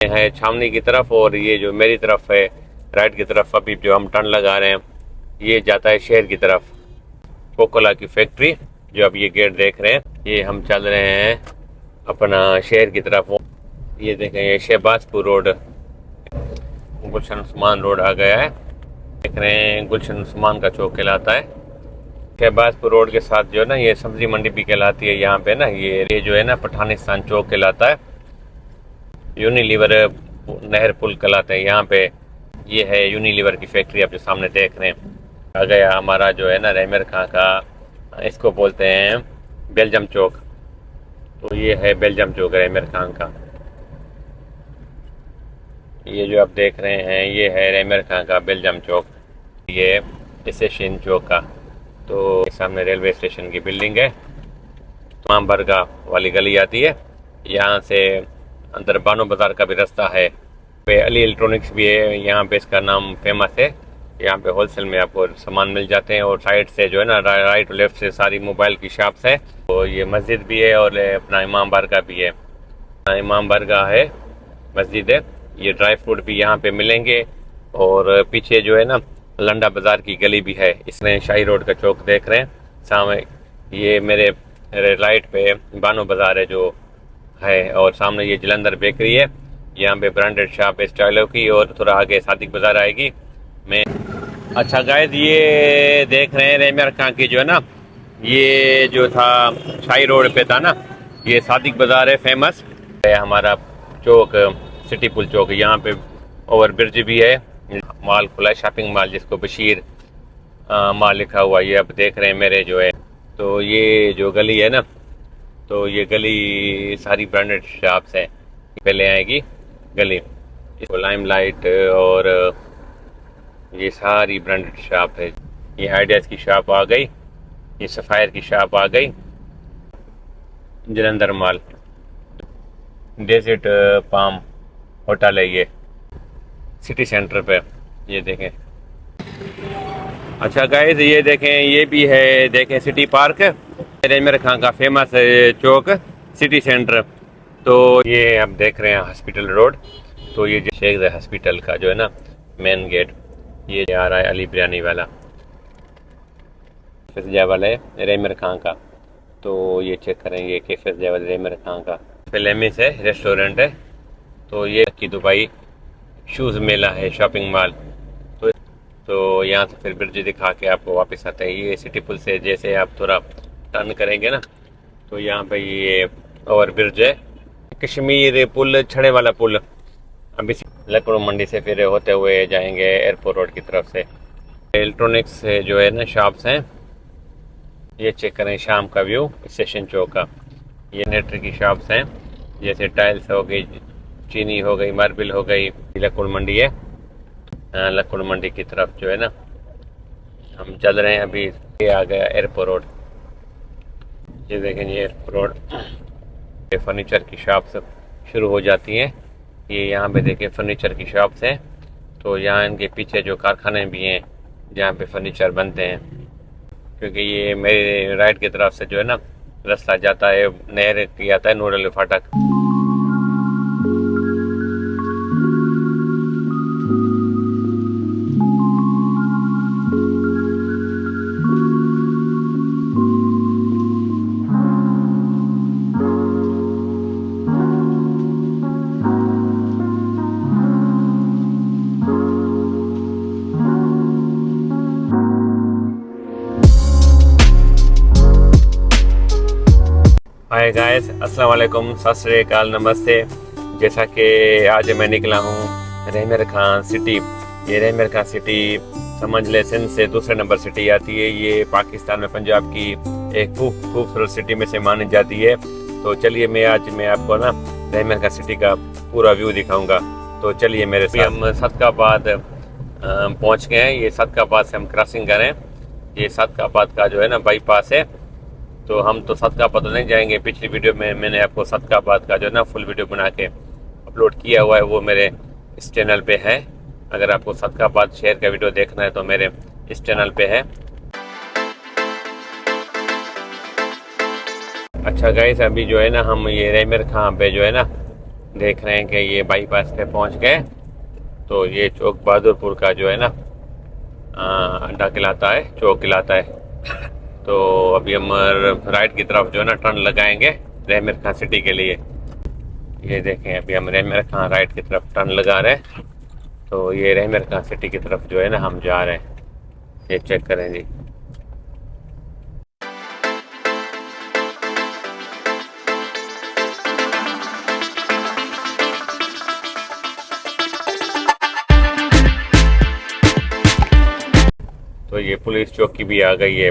है छावनी की तरफ, और ये जो मेरी तरफ है राइट की तरफ अभी जो हम टर्न लगा रहे हैं ये जाता है शहर की तरफ, कोकोला की फैक्ट्री। जो अब ये गेट देख रहे हैं, ये हम चल रहे हैं अपना शहर की तरफ। ये देखें, ये शहबाजपुर रोड, गुलशन उस्मान रोड आ गया है। देख रहे हैं गुलशन उस्मान का चौक कहलाता है। शहबाजपुर रोड के साथ जो है ना ये सब्जी मंडी भी कहलाती है। यहाँ पे ना ये जो है ना पठानिस्तान चौक कहलाता है। यूनिलीवर नहर पुल कहलाते हैं यहाँ पे। ये है यूनिलीवर की फैक्ट्री आप जो सामने देख रहे हैं। आ गया हमारा जो है ना रैमर खां का, इसको बोलते हैं बेल्जियम चौक। तो ये है बेल्जियम चौक रैमर खां का। ये जो आप देख रहे हैं ये है रैमर खां का बेल्जियम चौक, ये स्टेशन चौक का। तो सामने रेलवे स्टेशन की बिल्डिंग है। तमाम बरगा वाली गली आती है। यहाँ से अंदर बानो बाज़ार का भी रास्ता है। पे अली इलेक्ट्रॉनिक्स भी है यहाँ पे, इसका नाम फेमस है। यहाँ पे होलसेल में आपको सामान मिल जाते हैं। और साइड से जो है ना राइट और लेफ्ट से सारी मोबाइल की शॉप्स है। तो ये मस्जिद भी है और अपना इमाम बारगाह भी है। इमाम बारगाह है, मस्जिद है। ये ड्राई फ्रूट भी यहाँ पे मिलेंगे। और पीछे जो है ना लंडा बाज़ार की गली भी है। इसमें शाही रोड का चौक देख रहे हैं सामने। ये मेरे राइट पे बानो बाज़ार है जो है, और सामने ये जलंधर बेकरी है। यहाँ पे ब्रांडेड शॉप है स्टाइलों की। और थोड़ा आगे सादिक बाज़ार आएगी। मैं अच्छा गाइस, ये देख रहे हैं रैमर खां की जो है ना, ये जो था शाही रोड पे था ना, ये सादिक बाज़ार है फेमस है हमारा चौक, सिटी पुल चौक। यहाँ पे ओवर ब्रिज भी है। मॉल खुला है, शॉपिंग मॉल, जिसको बशीर मॉल लिखा हुआ। ये अब देख रहे हैं मेरे जो है। तो ये जो गली है ना, तो ये गली सारी ब्रांडेड शॉप्स है। पहले आएगी गली, इसको लाइमलाइट, और ये सारी ब्रांडेड शॉप है। ये आइडियाज़ की शॉप आ गई, ये सफ़ायर की शॉप आ गई, Jalandhar mall, desert palm hotel है ये सिटी सेंटर पे। ये देखें। अच्छा गाइस, ये देखें, ये भी है, देखें सिटी पार्क, रैमर खां का फेमस चौक सिटी सेंटर। तो ये आप देख रहे हैं हॉस्पिटल रोड। तो ये शेख हॉस्पिटल का जो है ना मेन गेट, ये आ रहा है अली बिरयानी वाला, कैफे जैवल है रैमर खां का। तो ये चेक करें, ये कैफे जैवल रैमर खां का फिल्मिस है, रेस्टोरेंट है। तो ये की दुबई शूज़ मेला है, शॉपिंग मॉल। तो यहाँ से फिर ब्रिज दिखा के आपको वापस आते हैं। ये सिटी पुल से जैसे आप थोड़ा टर्न करेंगे ना, तो यहाँ पे ये ओवर ब्रिज है, कश्मीर पुल, छड़े वाला पुल। अभी लखनऊ मंडी से फिर होते हुए जाएंगे एयरपोर्ट रोड की तरफ से। इलेक्ट्रॉनिक्स जो है ना शॉप्स हैं, ये चेक करें शाम का व्यू स्टेशन चौक का। ये नेटर की शॉप्स हैं, जैसे टाइल्स हो गई, चीनी हो गई, मार्बल हो गई। लखनऊ मंडी है, लखनऊ मंडी की तरफ जो है ना हम चल रहे हैं अभी। ये आ गया एयरपोर्ट रोड। ये देखें, ये एयरपोर्ट रोड, ये फर्नीचर की शॉप्स शुरू हो जाती हैं। ये यहाँ पे देखें फर्नीचर की शॉप्स हैं। तो यहाँ इनके पीछे जो कारखाने भी हैं जहाँ पे फर्नीचर बनते हैं। क्योंकि ये मेरे राइट की तरफ से जो है ना रास्ता जाता है, नहर की आता है नूर फाटक। हाय गाइस, अस्सलाम वालेकुम, सत श्री अकाल, नमस्ते। जैसा कि आज मैं निकला हूँ रैमर खां सिटी। ये रैमर खां सिटी समझ ले सिंध से दूसरे नंबर सिटी आती है। ये पाकिस्तान में पंजाब की एक खूबसूरत सिटी में से मानी जाती है। तो चलिए आज मैं आपको ना रैमर खां सिटी का पूरा व्यू दिखाऊंगा। तो चलिए मेरे साथ। हम सदकाबाद पहुँच गए हैं। ये सदकाबाद से हम क्रॉसिंग करें। ये सदकाबाद का जो है ना बाईपास है। तो हम तो सदकाबाद तो नहीं जाएंगे। पिछली वीडियो में मैंने आपको सदकाबाद का जो है ना फुल वीडियो बना के अपलोड किया हुआ है, वो मेरे इस चैनल पे है। अगर आपको सदकाबाद शहर का वीडियो देखना है तो मेरे इस चैनल पे है। अच्छा गाइस, अभी जो है ना हम ये रैमर खां पे जो है ना देख रहे हैं कि ये बाईपास पे पहुंच गए। तो ये चौक बहादुरपुर का जो है ना अड्डा कहलाता है, चौक कहलाता है। तो अभी हम राइट की तरफ जो है ना टर्न लगाएंगे रहमिर खां सिटी के लिए। ये देखें अभी हम रहमिर खां राइट की तरफ टर्न लगा रहे हैं। तो ये रहमिर खां सिटी की तरफ जो है ना हम जा रहे हैं, ये चेक करें जी। तो ये पुलिस चौकी भी आ गई है।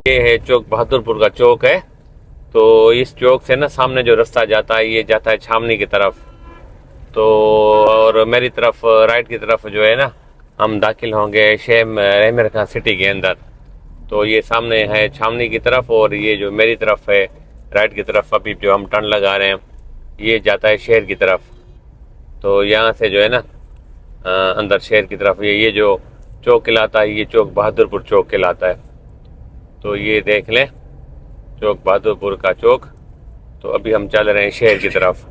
ये है चौक बहादुरपुर का चौक है। तो इस चौक से ना सामने जो रास्ता जाता है ये जाता है छावनी की तरफ। तो और मेरी तरफ राइट की तरफ जो है ना हम दाखिल होंगे रहमिर खां सिटी के अंदर। तो ये सामने है छावनी की तरफ और ये जो मेरी तरफ है राइट की तरफ अभी जो हम टर्न लगा रहे हैं ये जाता है शहर की तरफ। तो यहाँ से जो है ना अंदर शहर की तरफ ये जो चौक कहलाता है ये चौक बहादुरपुर चौक कहलाता है। तो ये देख लें चौक बहादुरपुर का चौक। तो अभी हम चल रहे हैं शहर की तरफ।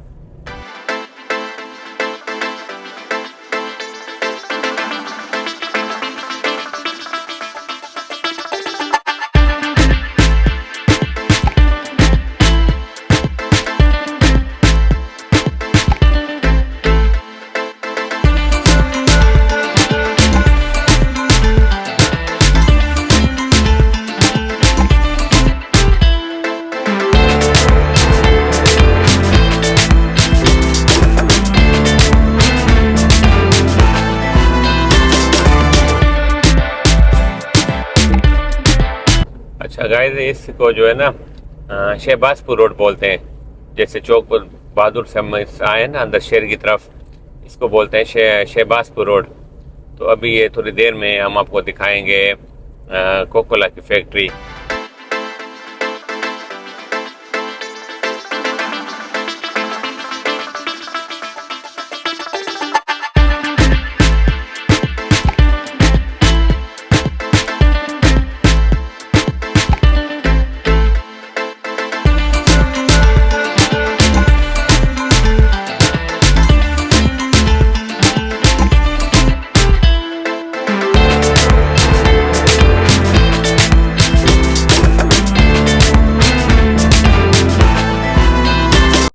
अच्छा गाइस, इसको जो है ना शहबाजपुर रोड बोलते हैं। जैसे चौक पर बहादुर से हम आए ना अंदर शहर की तरफ, इसको बोलते हैं शहबाजपुर रोड। तो अभी ये थोड़ी देर में हम आपको दिखाएंगे कोकोला की फैक्ट्री।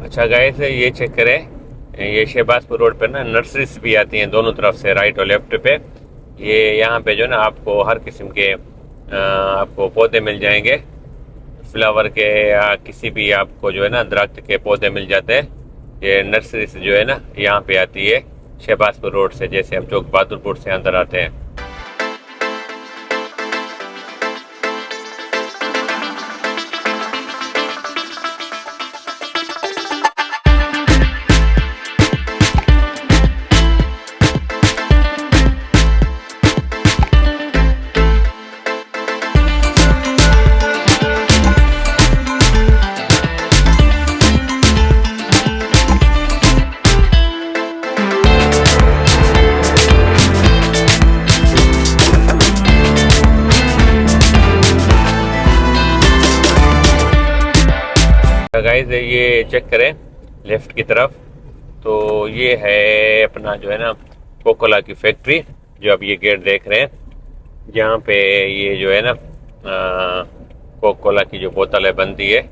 अच्छा गाइस, ये चेक करें, ये शहबाजपुर रोड पे ना नर्सरीज भी आती हैं दोनों तरफ से, राइट और लेफ्ट पे। ये यहाँ पे जो ना आपको हर किस्म के आपको पौधे मिल जाएंगे, फ्लावर के या किसी भी आपको जो है ना दरख्त के पौधे मिल जाते हैं। ये नर्सरी से जो है ना यहाँ पे आती है शहबाजपुर रोड से, जैसे हम चौक बहादुरपुर से अंदर आते हैं। गाइस, ये चेक करें लेफ्ट की तरफ, तो ये है अपना जो है ना कोकोला की फैक्ट्री, जो अब ये गेट देख रहे हैं। यहाँ पे ये जो है ना कोकोला की जो बोतलें बनती है।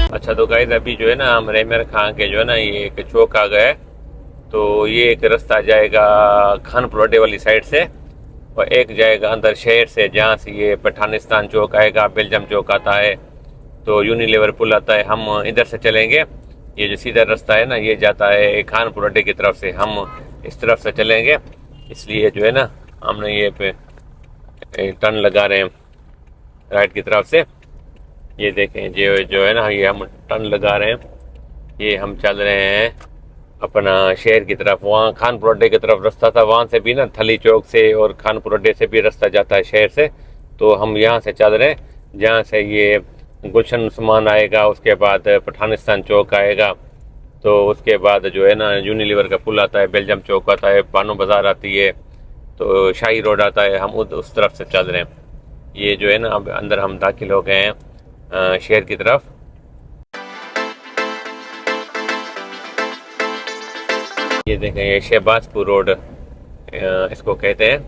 अच्छा, तो गाइस अभी जो है ना हम रहमिर खां के जो है ना ये एक चौक आ गए। तो ये एक रास्ता जाएगा खानपुर अड्डे वाली साइड से, और एक जाएगा अंदर शहर से, जहाँ से ये पठानिस्तान चौक आएगा, बेल्जियम चौक आता है, तो यूनिलीवर पुल आता है। हम इधर से चलेंगे, ये जो सीधा रास्ता है ना ये जाता है खानपुर अड्डे की तरफ से, हम इस तरफ से चलेंगे। इसलिए जो है ना हमने ये पे टर्न लगा रहे हैं राइट की तरफ से। ये देखें जो है ना, ये हम टर्न लगा रहे हैं, ये हम चल रहे हैं अपना शहर की तरफ। वहाँ खानपुर अड्डे की तरफ रास्ता था, वहाँ से भी ना थली चौक से और खानपुर अड्डे से भी रास्ता जाता है शहर से। तो हम यहाँ से चल रहे हैं, जहाँ से ये गुलशन उस्मान आएगा, उसके बाद पठानिस्तान चौक आएगा, तो उसके बाद जो है ना यूनिलीवर का पुल आता है, बेल्जियम चौक आता है, बानो बाज़ार आती है, तो शाही रोड आता है। हम उस तरफ से चल रहे हैं। ये जो है ना अब अंदर हम दाखिल हो गए हैं शहर की तरफ। ये देखें, ये शहबाजपुर रोड इसको कहते हैं।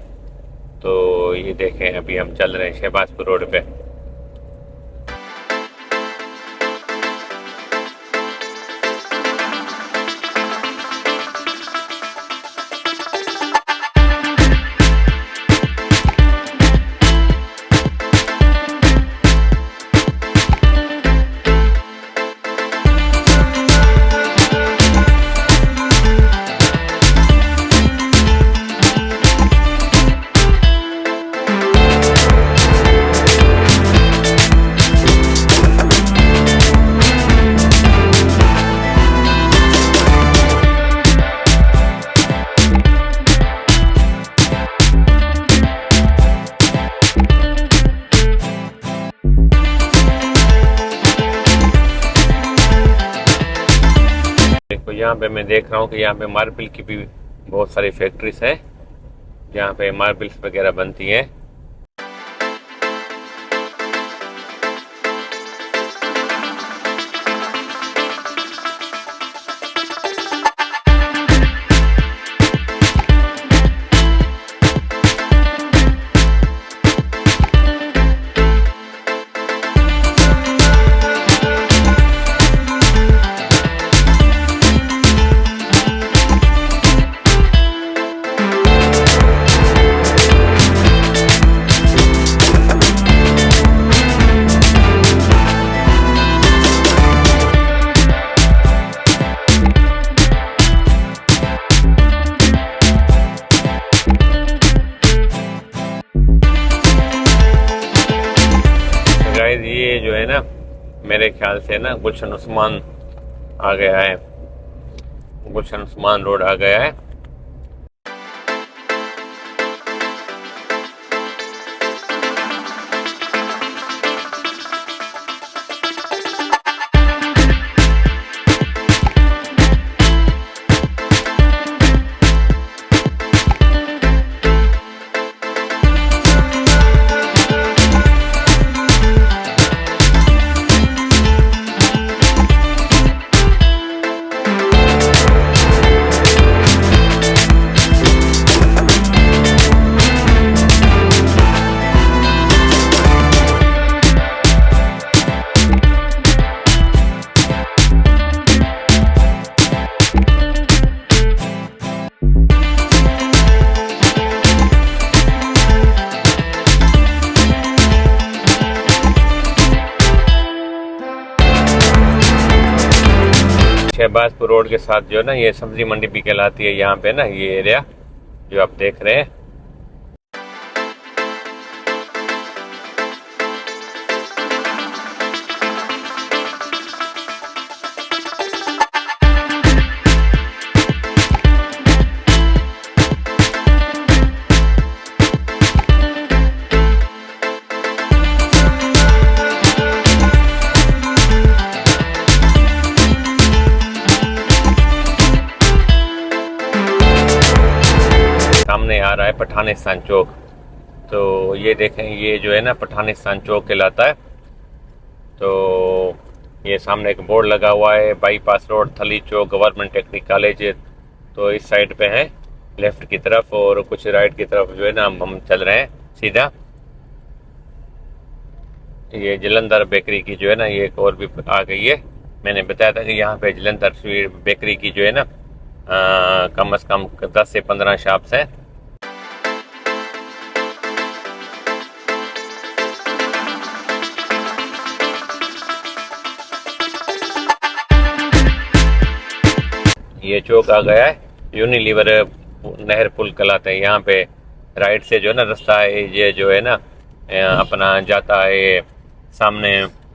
तो ये देखें अभी हम चल रहे हैं शहबाजपुर रोड पे। देखो यहाँ पे मैं देख रहा हूँ कि यहाँ पे मार्बल की भी बहुत सारी फैक्ट्रीज है, जहाँ पे मार्बल्स वगैरह बनती हैं। ये जो है ना मेरे ख्याल से ना गुलशन उस्मान आ गया है, गुलशन उस्मान रोड आ गया है। शहबाजपुर रोड के साथ जो है ना ये सब्जी मंडी भी कहलाती है यहाँ पे ना, ये एरिया जो आप देख रहे हैं। सामने आ रहा है पठानिस्तान चौक। तो ये देखें, ये जो है ना पठानिस्तान चौक कहलाता है। तो ये सामने एक बोर्ड लगा हुआ है, बाईपास रोड थली चौक गवर्नमेंट टेक्निकल कॉलेज। तो इस साइड पे है लेफ्ट की तरफ, और कुछ राइट की तरफ जो है ना हम चल रहे हैं सीधा। ये जलंधर बेकरी की जो है ना ये एक और भी आ गई है। मैंने बताया था कि यहाँ पे जलंधर स्वीट बेकरी की जो है ना कम से कम 10 से 15 शॉप्स हैं। ये चौक आ गया है यूनिलीवर नहर पुल कहलाते हैं। यहाँ पे राइट से जो है ना रास्ता है, ये जो है ना अपना जाता है सामने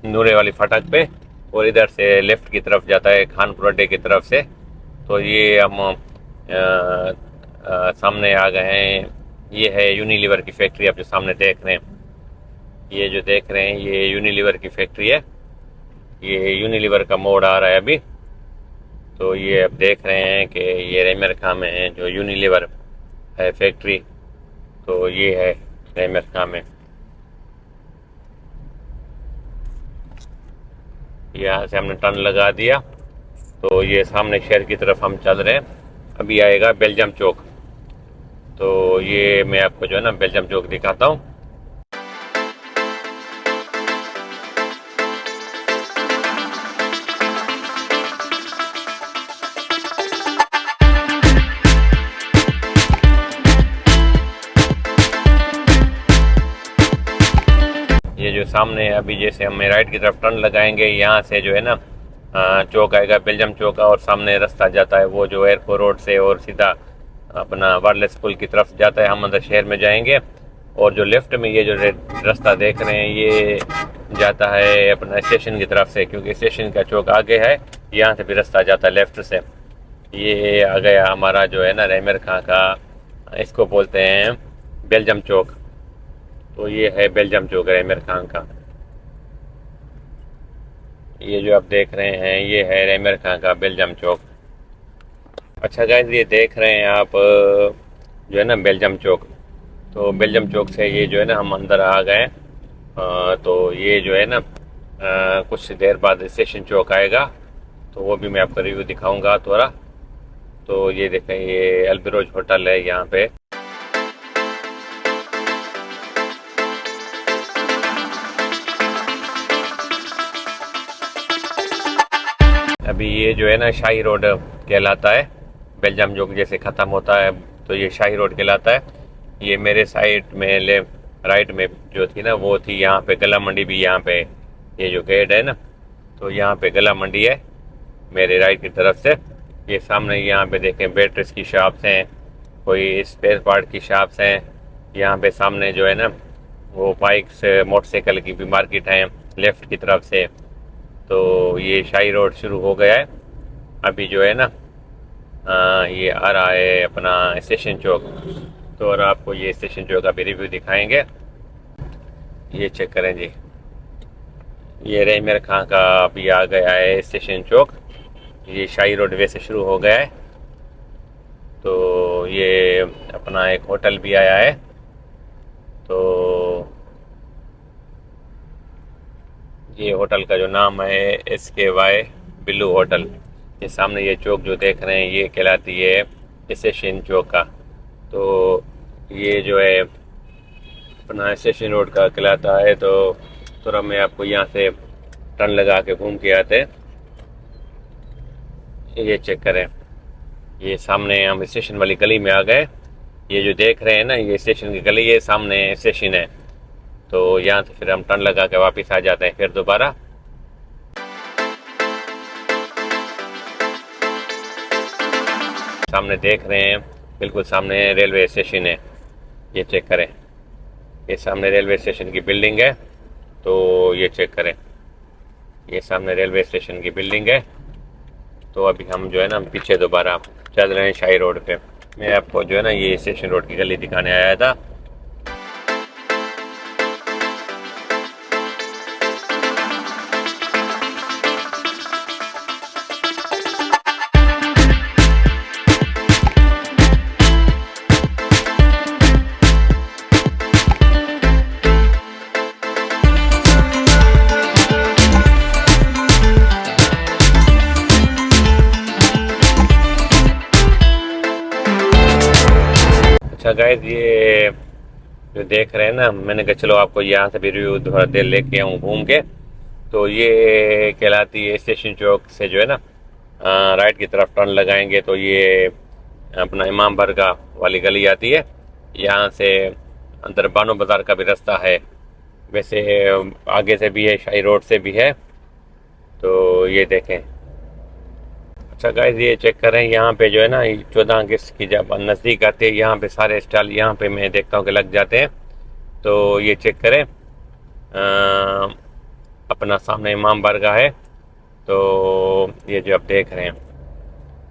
नूरे वाली फाटक पे, और इधर से लेफ्ट की तरफ जाता है खानपुर अड्डे की तरफ से। तो ये हम सामने आ गए हैं। ये है यूनिलीवर की फैक्ट्री, आप जो सामने देख रहे हैं, ये जो देख रहे हैं ये यूनिलीवर की फैक्ट्री है। ये यूनिलीवर का मोड़ आ रहा है अभी। तो ये अब देख रहे हैं कि ये रेमर खां में है जो यूनिलीवर है फैक्ट्री। तो ये है रेमर खां में। यहाँ से हमने टर्न लगा दिया, तो ये सामने शहर की तरफ हम चल रहे हैं। अभी आएगा बेल्जियम चौक। तो ये मैं आपको जो है ना बेल्जियम चौक दिखाता हूँ। ये जो सामने अभी जैसे हम राइट की तरफ टर्न लगाएंगे, यहाँ से जो है ना चौक आएगा बेल्जियम चौक का, और सामने रास्ता जाता है वो जो एयरपोर्ट रोड से और सीधा अपना वायरलेस स्कूल की तरफ जाता है। हम अंदर शहर में जाएंगे, और जो लेफ्ट में ये जो रास्ता देख रहे हैं ये जाता है अपना स्टेशन की तरफ से, क्योंकि स्टेशन का चौक आगे है। यहाँ से भी रास्ता जाता है लेफ्ट से। ये आ गया हमारा जो है ना रेमर खां का, इसको बोलते हैं बेल्जियम चौक। तो ये है बेल्जियम चौक रेमर खां का। ये जो आप देख रहे हैं ये है रेमर खां का बेल्जियम चौक। अच्छा गाइस, ये देख रहे हैं आप जो है ना बेल्जियम चौक। तो बेल्जियम चौक से ये जो है ना हम अंदर आ गए। तो ये जो है ना कुछ देर बाद स्टेशन चौक आएगा, तो वो भी मैं आपको रिव्यू दिखाऊंगा थोड़ा। तो ये देखें, ये अल्बिरोज होटल है यहाँ पे। अभी ये जो है ना शाही रोड कहलाता है। बेल्जियम चौक जैसे ख़त्म होता है तो ये शाही रोड कहलाता है। ये मेरे साइड में राइट में जो थी ना वो थी यहाँ पे गला मंडी भी। यहाँ पे ये जो गेट है ना, तो यहाँ पे गला मंडी है मेरे राइट की तरफ से। ये सामने यहाँ पे देखें बैटरीज की शॉप्स हैं, कोई स्पेयर पार्ट की शॉप्स हैं। यहाँ पे सामने जो है ना वो बाइक्स मोटरसाइकिल की भी मार्केट है लेफ़्ट की तरफ से। तो ये शाही रोड शुरू हो गया है अभी जो है ना। ये आ रहा है अपना स्टेशन चौक। तो और आपको ये स्टेशन चौक का भी रिव्यू दिखाएंगे। ये चेक करें जी, ये रेमर खां का अभी आ गया है स्टेशन चौक। ये शाही रोड वे से शुरू हो गया है। तो ये अपना एक होटल भी आया है। तो ये होटल का जो नाम है SKY बिल्लू होटल। ये सामने ये चौक जो देख रहे हैं ये कहलाती है स्टेशन चौक का। तो ये जो है अपना स्टेशन रोड का कहलाता है। तो थोड़ा मैं आपको यहाँ से टर्न लगा के घूम के आते हैं। ये चेक करें, ये सामने हम स्टेशन वाली गली में आ गए। ये जो देख रहे हैं ना ये स्टेशन की गली है, सामने स्टेशन है। तो यहाँ से फिर हम टर्न लगा के वापस आ जाते हैं फिर दोबारा। सामने देख रहे हैं बिल्कुल सामने रेलवे स्टेशन है। ये चेक करें, ये सामने रेलवे स्टेशन की बिल्डिंग है। तो ये चेक करें, ये सामने रेलवे स्टेशन की बिल्डिंग है। तो अभी हम जो है ना पीछे दोबारा चल रहे हैं शाही रोड पे। मैं आपको जो है ना ये स्टेशन रोड की गली दिखाने आया था। अच्छा गाइस, ये जो देख रहे हैं ना, मैंने कहा चलो आपको यहाँ से भी रिव्यू थोड़ा देर लेके आऊँ घूम के। तो ये कहलाती है स्टेशन चौक से जो है ना राइट की तरफ टर्न लगाएंगे तो ये अपना इमाम बरगाह वाली गली आती है। यहाँ से अंदर बानो बाज़ार का भी रास्ता है, वैसे आगे से भी है, शाही रोड से भी है। तो ये देखें। अच्छा अच्छा गाइस, ये चेक करें यहाँ पे जो है ना 14 अगस्त की जब नज़दीक आती है यहाँ पे सारे स्टॉल यहाँ पे मैं देखता हूँ कि लग जाते हैं। तो ये चेक करें, अपना सामने इमाम बारगाह है। तो ये जो आप देख रहे हैं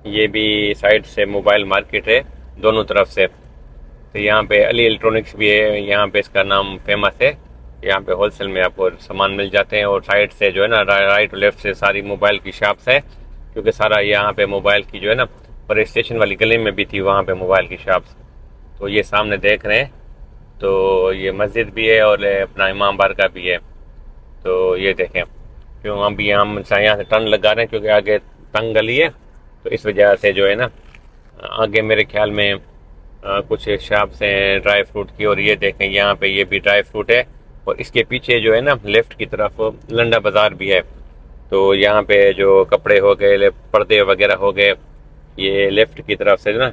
ये भी साइड से मोबाइल मार्केट है दोनों तरफ से। तो यहाँ पे अली इलेक्ट्रॉनिक्स भी है, यहाँ पे इसका नाम फेमस है। यहाँ पे होलसेल में आपको सामान मिल जाते हैं और साइड से जो है ना राइट और लेफ्ट से सारी मोबाइल की शॉप्स है, क्योंकि सारा यहाँ पे मोबाइल की जो है ना पर स्टेशन वाली गली में भी थी वहाँ पे मोबाइल की शॉप्स। तो ये सामने देख रहे हैं, तो ये मस्जिद भी है और अपना इमाम बारगाह भी है। तो ये देखें, क्यों अभी हम यहाँ से टर्न लगा रहे हैं क्योंकि आगे तंग गली है, तो इस वजह से जो है ना आगे मेरे ख्याल में कुछ शॉप्स हैं ड्राई फ्रूट की। और ये देखें यहाँ पे ये भी ड्राई फ्रूट है और इसके पीछे जो है ना लेफ्ट की तरफ लंडा बाज़ार भी है। तो यहाँ पे जो कपड़े हो गए, पर्दे वगैरह हो गए, ये लेफ्ट की तरफ से ना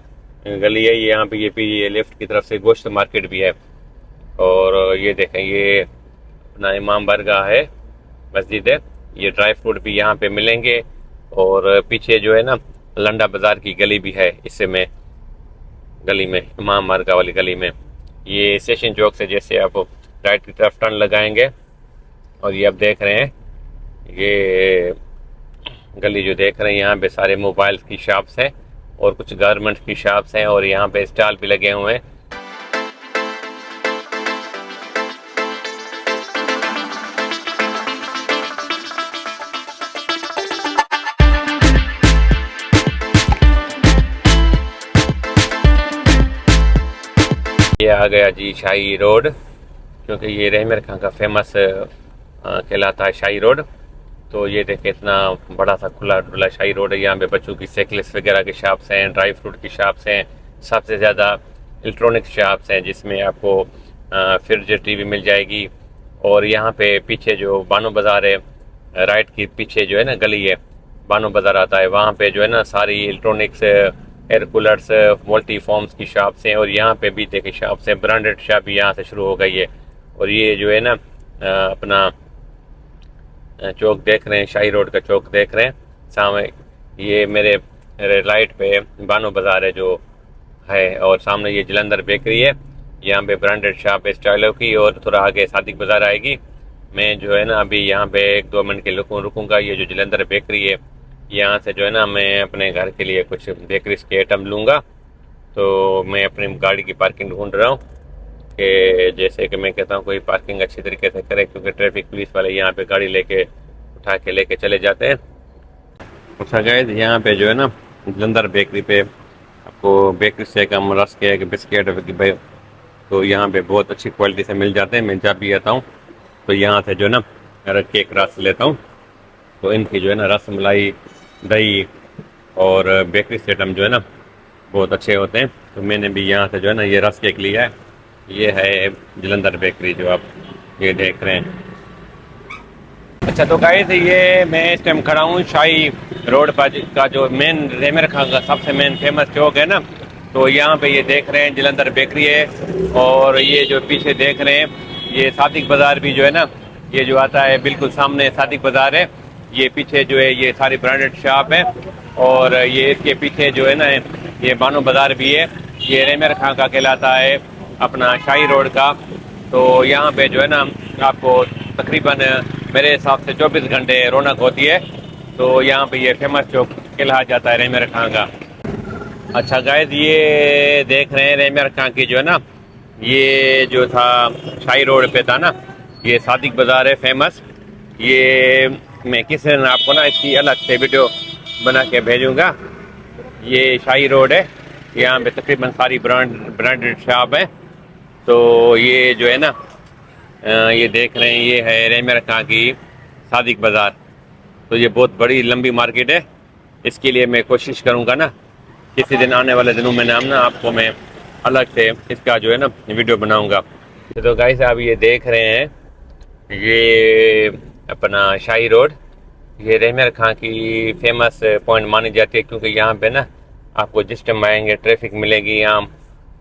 गली है यहाँ पे, ये लेफ्ट की तरफ से गोश्त मार्केट भी है। और ये देखें ये अपना इमाम बारगाह है, मस्जिद है। ये ड्राई फ्रूट भी यहाँ पे मिलेंगे और पीछे जो है ना लंडा बाज़ार की गली भी है, इससे में गली में इमाम बारगाह वाली गली में। ये स्टेशन चौक से जैसे आप राइट की तरफ टर्न लगाएंगे और ये आप देख रहे हैं ये गली जो देख रहे हैं यहाँ पे सारे मोबाइल्स की शॉप्स हैं और कुछ गारमेंट्स की शॉप्स हैं और यहाँ पे स्टॉल भी लगे हुए हैं। ये आ गया जी शाही रोड, क्योंकि ये रहमर खां का फेमस कहलाता है शाही रोड। तो ये देखे इतना बड़ा सा खुला डुला शाही रोड है। यहाँ पे बच्चों की साइकिल्स वगैरह की शॉप्स हैं, ड्राई फ्रूट की शॉप्स हैं, सबसे ज़्यादा इलेक्ट्रॉनिक्स शॉप्स हैं जिसमें आपको फ्रिज टीवी मिल जाएगी। और यहाँ पे पीछे जो बानो बाज़ार है, राइट की पीछे जो है ना गली है बानो बाज़ार आता है, वहाँ पे जो है ना सारी electronics air coolers multi forms की शॉप्स हैं। और यहाँ पे भी देखिए शॉप्स हैं, ब्रांडेड शॉप भी यहाँ से शुरू हो गई है। और ये जो है ना अपना चौक देख रहे हैं, शाही रोड का चौक देख रहे हैं सामने, ये मेरे राइट पे बानो बाज़ार है जो है, और सामने ये जलंधर बेकरी है। यहाँ पे ब्रांडेड शॉप है स्टाइलों की, और थोड़ा आगे सादिक बाज़ार आएगी। मैं जो है ना अभी यहाँ पे 1-2 मिनट के रुकूँगा। ये जो जलंधर बेकरी है यहाँ से जो है ना मैं अपने घर के लिए कुछ बेकरीज के आइटम लूँगा। तो मैं अपनी गाड़ी की पार्किंग ढूंढ रहा हूँ कि जैसे कि मैं कहता हूँ कोई पार्किंग अच्छी तरीके से करे, क्योंकि ट्रैफिक पुलिस वाले यहाँ पे गाड़ी लेके उठा के लेके चले जाते हैं। अच्छा गाइस, यहाँ पे जो है ना जलंधर बेकरी पे आपको बेकरी से कम रस केक बिस्किट भाई तो यहाँ पे बहुत अच्छी क्वालिटी से मिल जाते हैं। मैं जब भी आता हूँ तो यहाँ से जो है ना केक रस लेता हूँ। तो इनकी जो है ना रस मलाई दही और बेकरी से आइटम जो है ना बहुत अच्छे होते हैं। तो मैंने भी यहाँ से जो है ना ये रस केक लिया है। ये है जलंधर बेकरी जो आप ये देख रहे हैं। अच्छा तो गाइस, ये मैं इस टाइम खड़ा हूँ शाही रोड पर का जो मेन रहमर खां का सबसे मेन फेमस चौक है ना। तो यहाँ पे ये देख रहे हैं जलंधर बेकरी है, और ये जो पीछे देख रहे हैं ये सादिक बाज़ार भी जो है ना ये जो आता है बिल्कुल सामने सादिक बाज़ार है। ये पीछे जो है ये सारी ब्रांडेड शॉप है, और ये इसके पीछे जो है ना ये बानो बाज़ार भी है। ये रहमर खां का कहलाता है अपना शाही रोड का। तो यहाँ पे जो है ना आपको तकरीबन मेरे हिसाब से 24 घंटे रौनक होती है। तो यहाँ पे ये फेमस चौक कहलाया जाता है रहमर खां का। अच्छा गाइस, ये देख रहे हैं रहमर खां की जो है ना ये जो था शाही रोड पे था ना, ये सादिक बाज़ार है फेमस। ये मैं किसी दिन आपको ना इसकी अलग से वीडियो बना के भेजूँगा। ये शाही रोड है, यहाँ पे तकरीबन सारी ब्रांडेड शॉप है। तो ये जो है ना ये देख रहे हैं ये है रहमर खां की सादिक बाज़ार। तो ये बहुत बड़ी लंबी मार्केट है। इसके लिए मैं कोशिश करूँगा ना किसी दिन आने वाले दिनों में नाम ना आपको मैं अलग से इसका जो है ना वीडियो बनाऊँगा। तो गाइस, आप ये देख रहे हैं ये अपना शाही रोड, ये रहमर खां की फेमस पॉइंट मानी जाती है, क्योंकि यहाँ पे ना आपको जिस टाइम आएंगे ट्रैफिक मिलेगी, यहाँ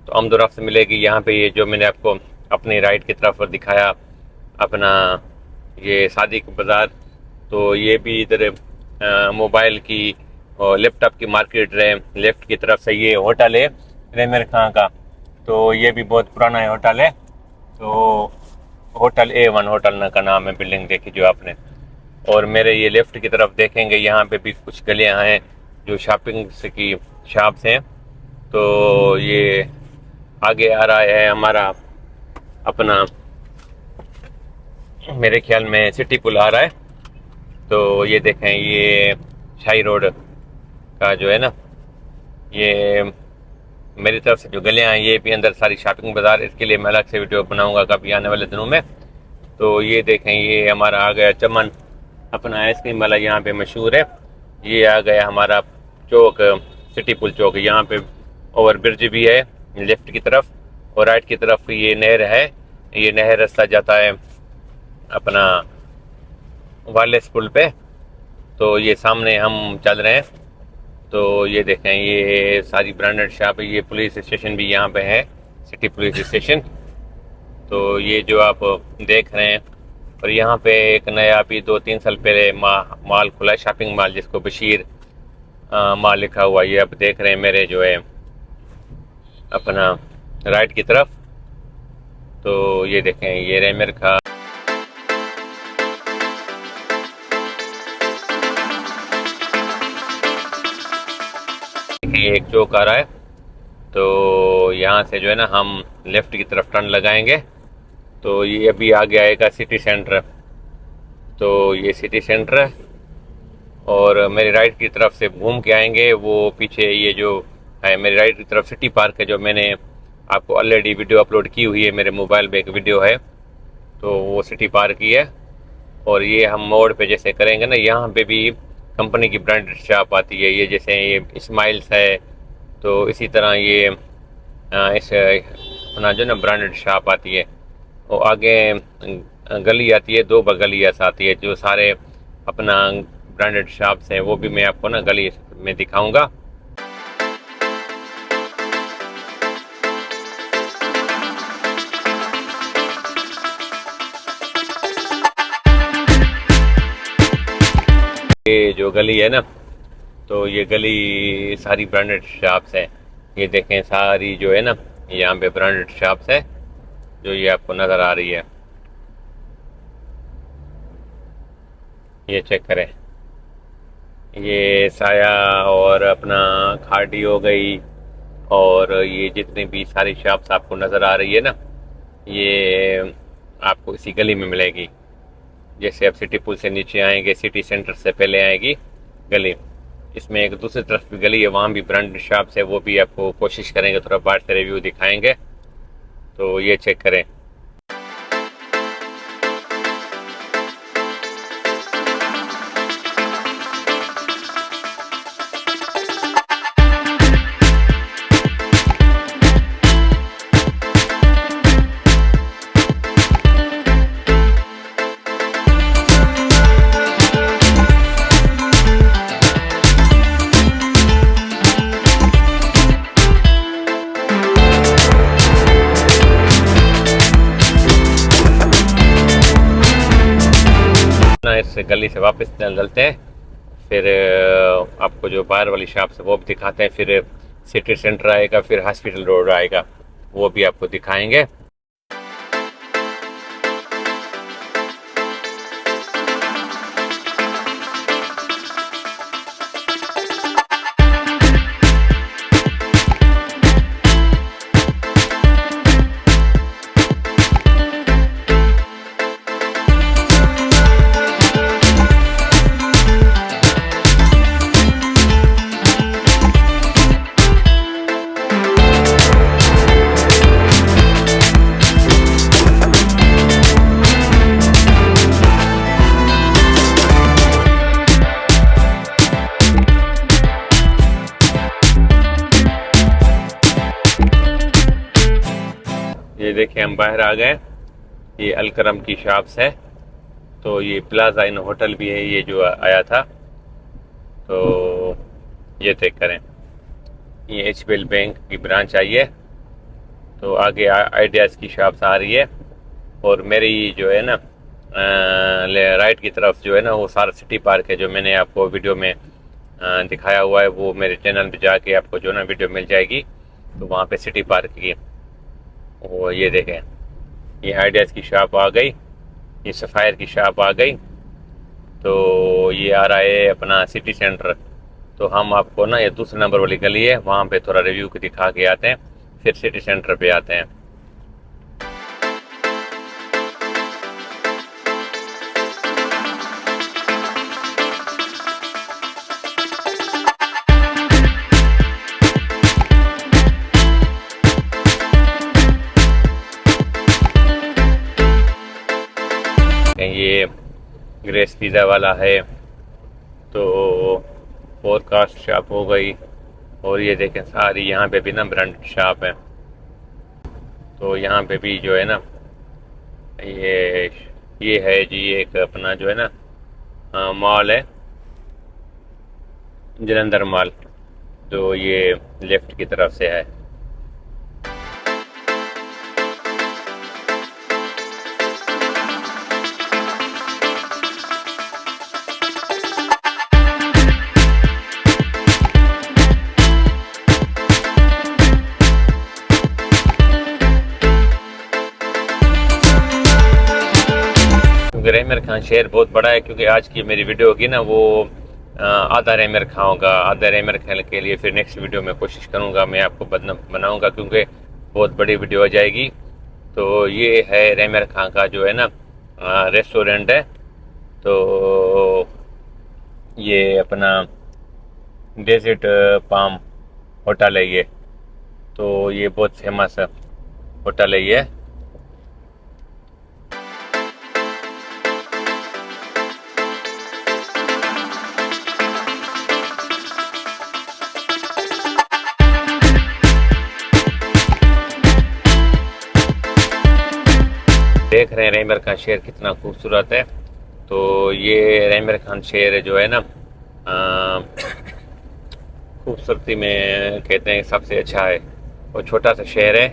तो आमदोरफ्त मिलेगी। यहाँ पे ये जो मैंने आपको अपनी राइट की तरफ दिखाया अपना ये सादिक बाज़ार, तो ये भी इधर मोबाइल की और लैपटॉप की मार्केट रहे, लेफ्ट की तरफ से ये होटल है रेमर खां का। तो ये भी बहुत पुराना है होटल है। तो होटल A1 होटल का नाम है, बिल्डिंग देखी जो आपने। और मेरे ये लेफ्ट की तरफ देखेंगे, यहाँ पे भी कुछ गलियाँ हैं जो शॉपिंग की शॉप्स हैं। तो ये आगे आ रहा है हमारा अपना, मेरे ख्याल में सिटी पुल आ रहा है। तो ये देखें, ये शाही रोड का जो है ना, ये मेरी तरफ से जो गलियाँ हैं, ये भी अंदर सारी शॉपिंग बाजार। इसके लिए मैं अलग से वीडियो बनाऊंगा कभी आने वाले दिनों में। तो ये देखें, ये हमारा आ गया चमन, अपना आइसक्रीम वाला यहाँ पे मशहूर है। ये आ गया हमारा चौक, सिटी पुल चौक। यहाँ पे ओवर ब्रिज भी है लेफ्ट की तरफ, और राइट की तरफ ये नहर है। ये नहर रास्ता जाता है अपना वायरलेस पुल पे। तो ये सामने हम चल रहे हैं। तो ये देखें, ये सारी ब्रांडेड शॉप है। ये पुलिस स्टेशन भी यहाँ पे है, सिटी पुलिस स्टेशन। तो ये जो आप देख रहे हैं, और यहाँ पे एक नया अभी 2-3 साल पहले मॉल खुला है, शॉपिंग मॉल, जिसको बशीर मॉल लिखा हुआ। ये आप देख रहे हैं मेरे जो है अपना राइट की तरफ। तो ये देखें, ये रेमर का ये एक चौक आ रहा है। तो यहाँ से जो है ना हम लेफ्ट की तरफ टर्न लगाएंगे। तो ये अभी आगे आएगा सिटी सेंटर। तो ये सिटी सेंटर है, और मेरी राइट की तरफ से घूम के आएंगे। वो पीछे ये जो है मेरी राइट की तरफ सिटी पार्क है, जो मैंने आपको ऑलरेडी वीडियो अपलोड की हुई है, मेरे मोबाइल पे एक वीडियो है। तो वो सिटी पार्क ही है। और ये हम मोड़ पे जैसे करेंगे ना, यहाँ पे भी कंपनी की ब्रांडेड शॉप आती है। ये जैसे ये स्माइल्स है, तो इसी तरह ये इस अपना जो ना ब्रांडेड शॉप आती है। और आगे गली आती है, 2 गलियाँ आती है, जो सारे अपना ब्रांडेड शॉप्स हैं। वो भी मैं आपको ना गली में दिखाऊंगा। ये जो गली है ना, तो ये गली सारी ब्रांडेड शॉप्स है। ये देखें, सारी जो है ना यहाँ पे ब्रांडेड शॉप्स है, जो ये आपको नज़र आ रही है। ये चेक करें, ये साया और अपना खाड़ी हो गई, और ये जितनी भी सारी शॉप्स आपको नज़र आ रही है ना, ये आपको इसी गली में मिलेगी। जैसे आप सिटी पुल से नीचे आएंगे, सिटी सेंटर से पहले आएगी गली। इसमें एक दूसरी तरफ भी गली है, वहाँ भी ब्रांडेड शॉप्स है। वो भी आपको कोशिश करेंगे थोड़ा बाहर से रिव्यू दिखाएंगे। तो ये चेक करें। इस गली से वापस चलते हैं, फिर आपको जो बाहर वाली शॉप है वो भी दिखाते हैं। फिर सिटी सेंटर आएगा, फिर हॉस्पिटल रोड आएगा, वो भी आपको दिखाएंगे। ये देखिए, हम बाहर आ गए। ये अलकरम की शॉप्स है। तो ये प्लाजा इन होटल भी है, ये जो आया था। तो ये चेक करें, ये HBL बैंक की ब्रांच आई है। तो आगे आइडियाज़ की शॉप्स आ रही है। और मेरी जो है ना राइट की तरफ जो है ना, वो सारा सिटी पार्क है, जो मैंने आपको वीडियो में दिखाया हुआ है, वो मेरे चैनल पे जाके आपको जो ना वीडियो मिल जाएगी। तो वहाँ पे सिटी पार्क की, वो ये देखें, ये आइडियाज़ की शॉप आ गई, ये सफ़ायर की शॉप आ गई। तो ये आ रहा है अपना सिटी सेंटर। तो हम आपको ना, ये दूसरे नंबर वाली गली है, वहाँ पे थोड़ा रिव्यू को दिखा के आते हैं, फिर सिटी सेंटर पे आते हैं। ये ग्रेस पिज़्ज़ा वाला है, तो पॉडकास्ट शॉप हो गई। और ये देखें सारी यहाँ पे भी ना ब्रांडेड शॉप है। तो यहाँ पे भी जो है ना, ये ये है जी एक अपना जो है ना मॉल है, जलंधर मॉल, तो ये लेफ्ट की तरफ से है। क्योंकि रेमर खान शहर बहुत बड़ा है, क्योंकि आज की मेरी वीडियो होगी ना वो आधा रेमर खां होगा, आधा रेमर खान के लिए फिर नेक्स्ट वीडियो में कोशिश करूँगा मैं आपको बनाऊँगा, क्योंकि बहुत बड़ी वीडियो हो जाएगी। तो ये है रेमर खां का जो है ना रेस्टोरेंट है। तो ये अपना डेजर्ट पाम होटल है ये, तो ये बहुत फेमस होटल है ये। देख रहे हैं रेमर खान शहर कितना खूबसूरत है। तो ये रेमर खान शहर जो है ना खूबसूरती में कहते हैं सबसे अच्छा है, और छोटा सा शहर है।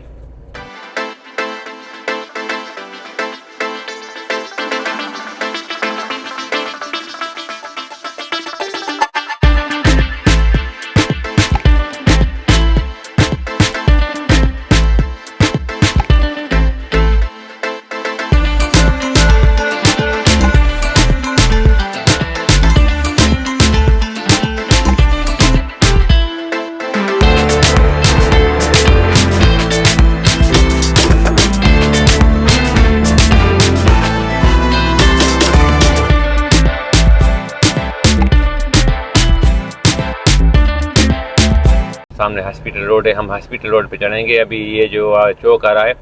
सामने हॉस्पिटल रोड है, हम हॉस्पिटल रोड पे चढ़ेंगे। अभी ये जो चौक आ रहा है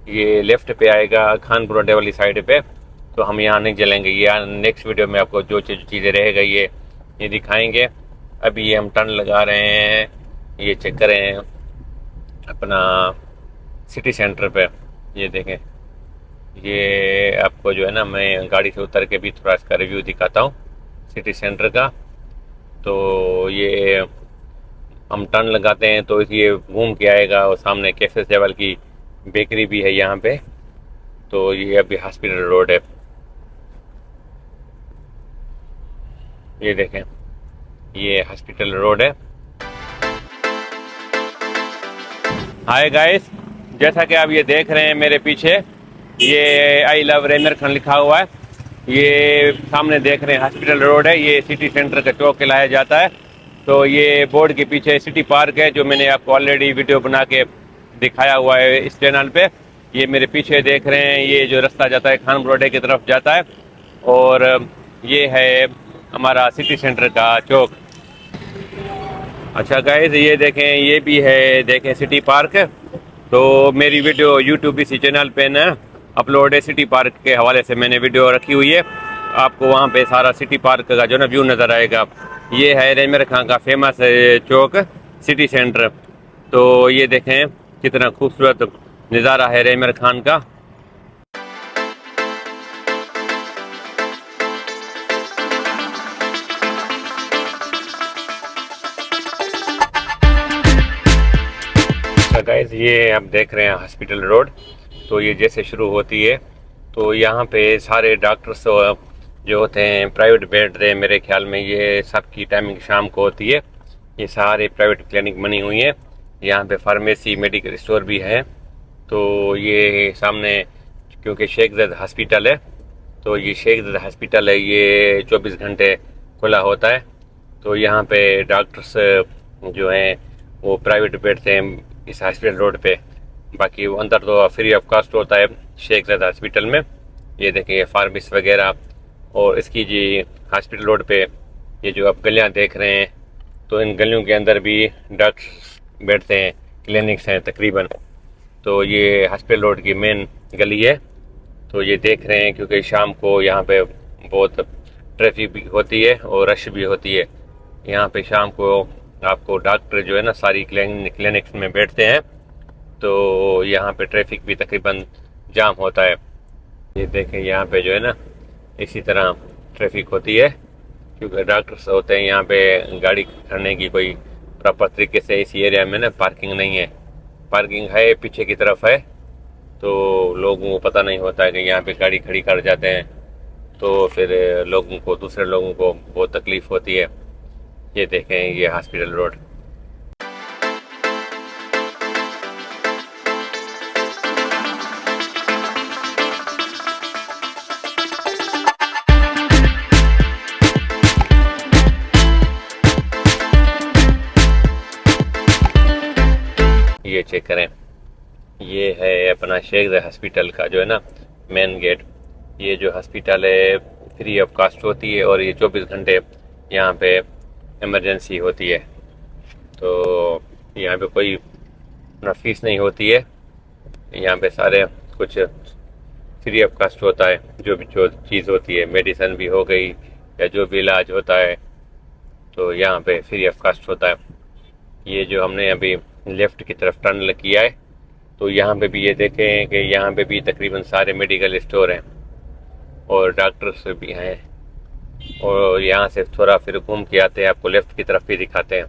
ये लेफ्ट पे आएगा खानपुर अड्डे वाली साइड पे, तो हम यहाँ नहीं चलेंगे। ये नेक्स्ट वीडियो में आपको जो चीज़ें रहेगा ये दिखाएंगे। अभी ये हम टर्न लगा रहे हैं, ये चेक करें अपना सिटी सेंटर पे। ये देखें, ये आपको जो है ना मैं गाड़ी से उतर के भी थोड़ा इसका रिव्यू दिखाता हूँ सिटी सेंटर का। तो ये हम टर्न लगाते हैं तो ये घूम के आएगा, और सामने कैफे सेवल की बेकरी भी है यहाँ पे। तो ये अभी हॉस्पिटल रोड है, ये देखें ये हॉस्पिटल रोड है। हाय गाइस, जैसा कि आप ये देख रहे हैं मेरे पीछे, ये आई लव रेमर खान लिखा हुआ है। ये सामने देख रहे हैं हॉस्पिटल रोड है, ये सिटी सेंटर का चौक कहलाया जाता है। तो ये बोर्ड के पीछे सिटी पार्क है, जो मैंने आपको ऑलरेडी वीडियो बना के दिखाया हुआ है इस चैनल पे। ये मेरे पीछे देख रहे हैं, ये जो रास्ता जाता है खानपुर अड्डे की तरफ जाता है, और ये है हमारा सिटी सेंटर का चौक। अच्छा गाइस, ये देखें ये भी है, देखें सिटी पार्क। तो मेरी वीडियो यूट्यूब इसी चैनल पे ना अपलोड है, सिटी पार्क के हवाले से मैंने वीडियो रखी हुई है। आपको वहाँ पे सारा सिटी पार्क का जो ना व्यू नज़र आएगा। ये है रेमर खान का फेमस चौक सिटी सेंटर। तो ये देखें कितना खूबसूरत नज़ारा है रेमर खान का। अच्छा गाइस, ये आप देख रहे हैं हॉस्पिटल रोड। तो ये जैसे शुरू होती है तो यहाँ पे सारे डॉक्टर्स जो होते हैं प्राइवेट बेड है, मेरे ख्याल में ये सबकी टाइमिंग शाम को होती है। ये सारे प्राइवेट क्लिनिक बनी हुई है। यहाँ पे फार्मेसी मेडिकल स्टोर भी है। तो ये सामने क्योंकि शेख ज़ैद हॉस्पिटल है, तो ये शेख ज़ैद हॉस्पिटल है, ये 24 घंटे खुला होता है। तो यहाँ पे डॉक्टर्स जो हैं वो प्राइवेट बैठते हैं इस हॉस्पिटल रोड पे। बाकी वो अंदर तो फ्री ऑफ कॉस्ट होता है शेख ज़ैद हॉस्पिटल में। ये देखें ये फार्मेसी वगैरह, और इसकी जी हॉस्पिटल रोड पे ये जो आप गलियाँ देख रहे हैं, तो इन गलियों के अंदर भी डॉक्टर बैठते हैं, क्लिनिक्स हैं तकरीबन। तो ये हॉस्पिटल रोड की मेन गली है। तो ये देख रहे हैं क्योंकि शाम को यहाँ पे बहुत ट्रैफिक भी होती है और रश भी होती है। यहाँ पे शाम को आपको डॉक्टर जो है ना सारी क्लिनिक्स में बैठते हैं, तो यहाँ पे ट्रैफिक भी तकरीबन जाम होता है। ये देखें यहाँ पे जो है ना इसी तरह ट्रैफिक होती है, क्योंकि डॉक्टर्स होते हैं यहाँ पे गाड़ी खड़ने की कोई प्रॉपर तरीके से इस एरिया में ना पार्किंग नहीं है। पार्किंग है पीछे की तरफ है, तो लोगों को पता नहीं होता है कि यहाँ पे गाड़ी खड़ी कर जाते हैं, तो फिर लोगों को दूसरे लोगों को बहुत तकलीफ़ होती है। ये देखें ये हॉस्पिटल रोड। ये चेक करें, ये है अपना शेख ज़ैद हॉस्पिटल का जो है ना मेन गेट। ये जो हॉस्पिटल है फ्री ऑफ कास्ट होती है, और ये 24 घंटे यहाँ पे इमरजेंसी होती है। तो यहाँ पे कोई ना फीस नहीं होती है, यहाँ पे सारे कुछ फ्री ऑफ कास्ट होता है। जो चीज़ होती है, मेडिसिन भी हो गई या जो भी इलाज होता है, तो यहाँ पे फ्री ऑफ कास्ट होता है। ये जो हमने अभी लेफ़्ट की तरफ टर्न किया है, तो यहाँ पे भी ये देखें कि यहाँ पे भी तकरीबन सारे मेडिकल स्टोर हैं और डॉक्टर्स भी हैं। और यहाँ से थोड़ा फिर घूम के आते हैं, आपको लेफ़्ट की तरफ भी दिखाते हैं।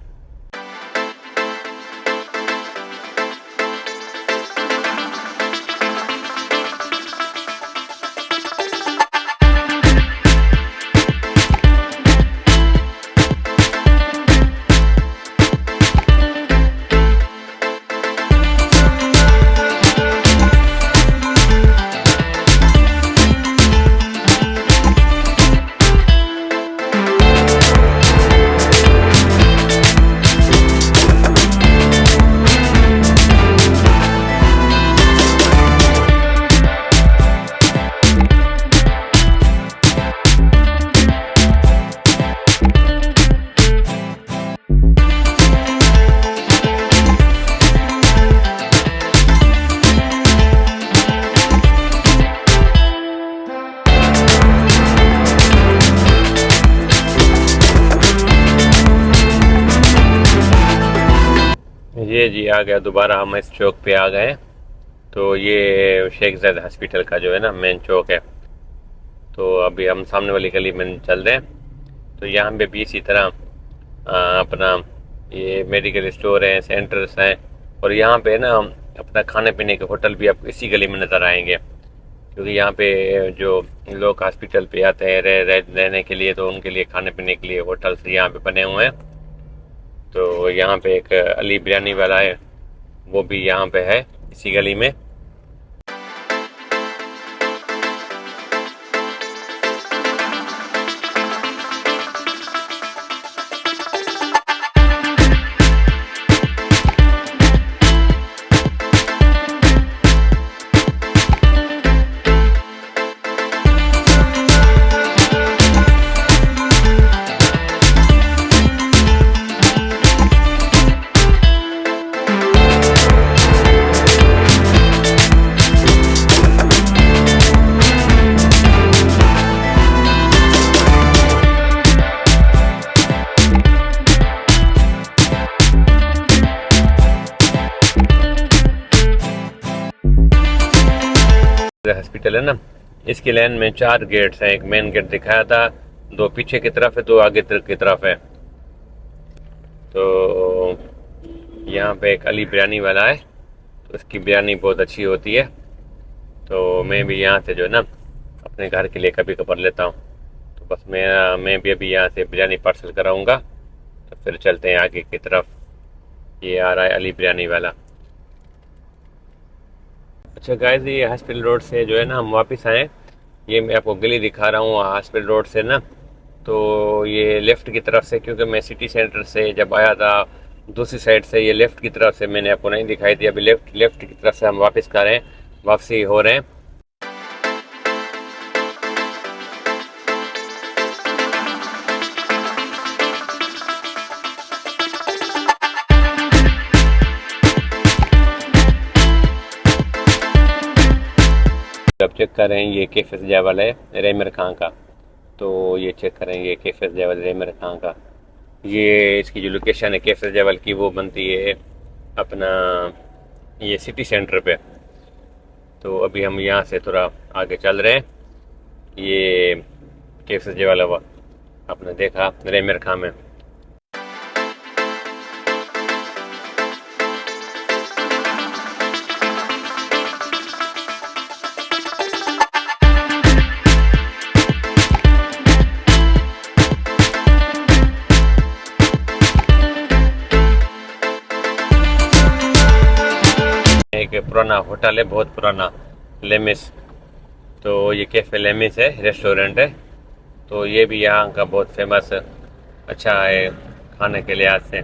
ये जी आ गया, दोबारा हम इस चौक पे आ गए। तो ये शेख ज़ैद हॉस्पिटल का जो है ना मेन चौक है। तो अभी हम सामने वाली गली में चल रहे हैं। तो यहाँ पे भी इसी तरह अपना ये मेडिकल स्टोर हैं, सेंटर्स हैं, और यहाँ पे ना अपना खाने पीने के होटल भी आपको इसी गली में नज़र आएंगे। क्योंकि यहाँ पे जो लोग हॉस्पिटल पे आते हैं रहने के लिए, तो उनके लिए खाने पीने के लिए होटल्स यहाँ पे बने हुए हैं। तो यहाँ पे एक अली बिरयानी वाला है, वो भी यहाँ पे है इसी गली में। हॉस्पिटल है ना, इसकी लाइन में 4 गेट्स हैं। एक मेन गेट दिखाया था, 2 पीछे की तरफ है, 2 आगे की तरफ है। तो यहाँ पे एक अली बिरयानी वाला है, तो इसकी बिरयानी बहुत अच्छी होती है। तो मैं भी यहाँ से जो है ना अपने घर के लिए कभी कभार लेता हूँ। तो बस मैं भी अभी यहाँ से बिरयानी पार्सल कराऊंगा, तो फिर चलते हैं आगे की तरफ। ये आ रहा है अली बिरयानी वाला। अच्छा गाइस, ये हॉस्पिटल रोड से जो है ना हम वापस आए। ये मैं आपको गली दिखा रहा हूँ हॉस्पिटल रोड से ना। तो ये लेफ़्ट की तरफ से, क्योंकि मैं सिटी सेंटर से जब आया था दूसरी साइड से, ये लेफ़्ट की तरफ से मैंने आपको नहीं दिखाई दी। अभी लेफ़्ट की तरफ से हम वापस कर रहे हैं, वापसी हो रहे हैं। अब चेक कर रहे हैं, ये कैफे सजावल है रेमर खां का। तो ये चेक करें, ये कैफे सजावल रेमर खां का। ये इसकी जो लोकेशन है कैफे सजावल की, वो बनती है अपना ये सिटी सेंटर पे। तो अभी हम यहाँ से थोड़ा आगे चल रहे हैं। ये कैफे सजावल हुआ आपने देखा रेमर खां में। एक पुराना होटल है, बहुत पुराना, लेमिस। तो ये कैफ़े लेमिस है, रेस्टोरेंट है। तो ये भी यहाँ का बहुत फेमस अच्छा है खाने के लिहाज से।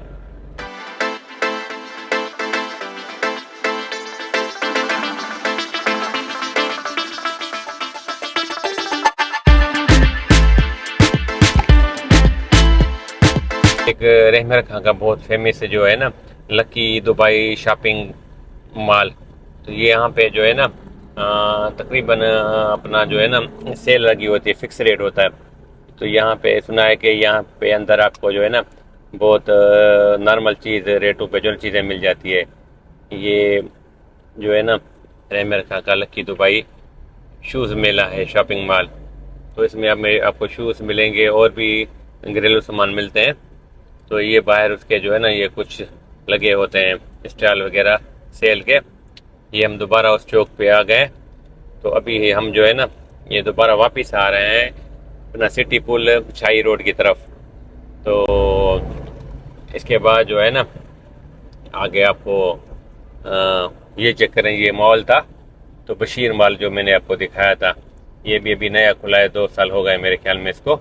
एक रहमर खां का बहुत फेमस जो है ना, लकी दुबई शॉपिंग मॉल। तो ये यहाँ पे जो है ना तकरीबन अपना जो है ना सेल लगी होती है, फिक्स रेट होता है। तो यहाँ पे सुना है कि यहाँ पे अंदर आपको जो है ना बहुत नॉर्मल चीज़ रेटों पे जो चीज़ें मिल जाती है। ये जो है ना रहमर खां का लकी दुबई शूज़ मेला है, शॉपिंग मॉल। तो इसमें आपको शूज़ मिलेंगे और भी घरेलू सामान मिलते हैं। तो ये बाहर उसके जो है ना ये कुछ लगे होते हैं स्टॉल वगैरह सेल के। ये हम दोबारा उस चौक पे आ गए। तो अभी हम जो है ना ये दोबारा वापस आ रहे हैं अपना सिटी पुल शाही रोड की तरफ। तो इसके बाद जो है ना आगे आपको ये चेक करें, ये मॉल था तो बशीर मॉल जो मैंने आपको दिखाया था, ये भी अभी नया खुला है, 2 साल हो गए मेरे ख्याल में इसको।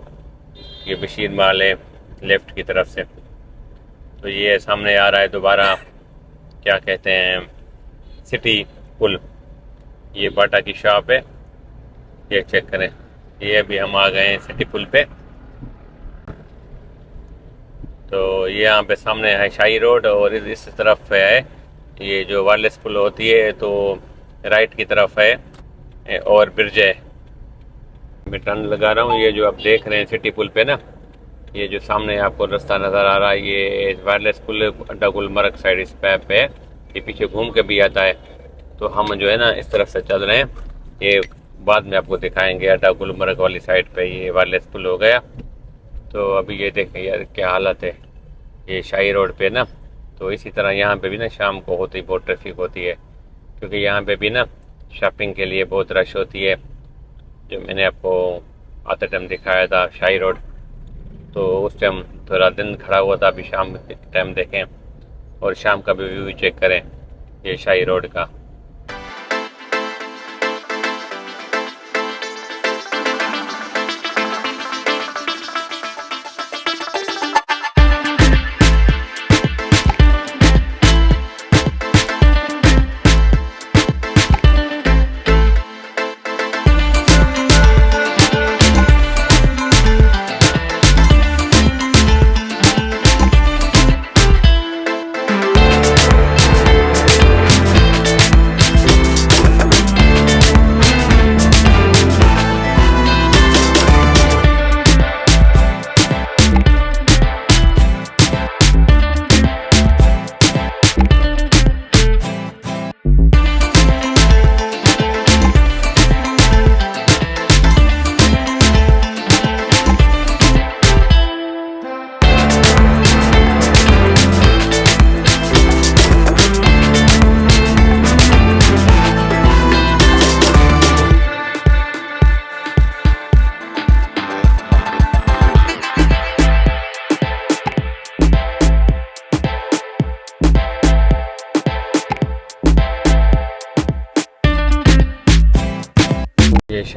ये बशीर मॉल है लेफ़्ट की तरफ से। तो ये सामने आ रहा है दोबारा, क्या कहते हैं, सिटी पुल। ये बाटा की शॉप है, ये चेक करें। ये अभी हम आ गए हैं सिटी पुल पे। तो ये यहाँ पे सामने है शाही रोड और इस तरफ है ये जो वायरलेस पुल होती है, तो राइट की तरफ है और ब्रिज है। मैं टर्न लगा रहा हूँ। ये जो आप देख रहे हैं सिटी पुल पे ना, ये जो सामने आपको रास्ता नज़र आ रहा है, ये वायरलेस पुल अड्डा गुलमर्ग साइड इस पैप पे है। ये पीछे घूम के भी आता है। तो हम जो है ना इस तरफ से चल रहे हैं, ये बाद में आपको दिखाएंगे। अड्डा गुलमर्ग वाली साइड पे ये वायरलेस पुल हो गया। तो अभी ये देखें यार क्या हालत है ये शाही रोड पे ना। तो इसी तरह यहाँ पे भी ना शाम को होती बहुत ट्रैफिक होती है, क्योंकि यहाँ पे भी ना शॉपिंग के लिए बहुत रश होती है। जो मैंने आपको आते टाइम दिखाया था शाही रोड, तो उस टाइम थोड़ा दिन खड़ा हुआ था। अभी शाम के टाइम देखें और शाम का भी व्यू चेक करें ये शाही रोड का।